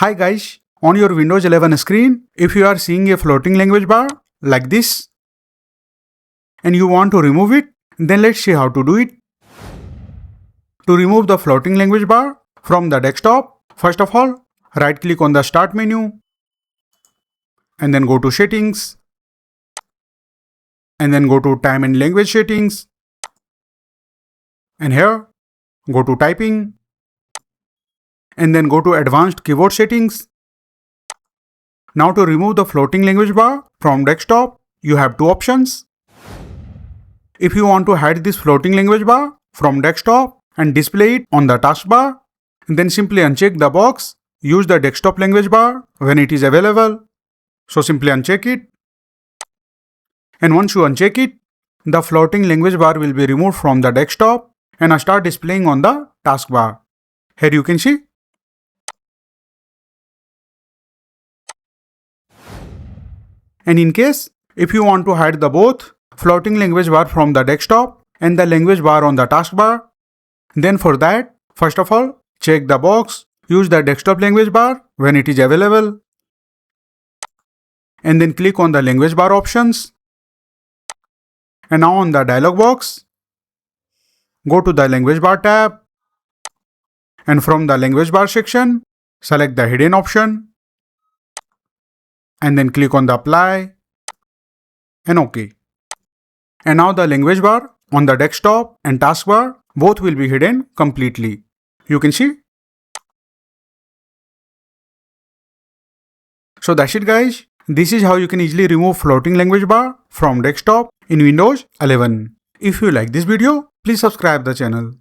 Hi guys, on your Windows 11 screen, if you are seeing a floating language bar like this and you want to remove it, then let's see how to do it. To remove the floating language bar from the desktop, first of all, right click on the Start menu and then go to Settings and then go to Time and Language Settings and here go to Typing and then go to Advanced Keyboard Settings. Now to remove the floating language bar from desktop, you have two options. If you want to hide this floating language bar from desktop and display it on the taskbar, then simply uncheck the box, use the desktop language bar when it is available. So simply uncheck it. And once you uncheck it, the floating language bar will be removed from the desktop and start displaying on the taskbar. Here you can see. And in case, if you want to hide the both floating language bar from the desktop and the language bar on the taskbar, then for that, first of all, check the box, use the desktop language bar when it is available, and then click on the language bar options. And now on the dialog box, go to the language bar tab, and from the language bar section, select the hidden option, and then click on the apply, and OK. And now the language bar on the desktop and taskbar both will be hidden completely. You can see. So that's it guys. This is how you can easily remove floating language bar from desktop in Windows 11. If you like this video, please subscribe the channel.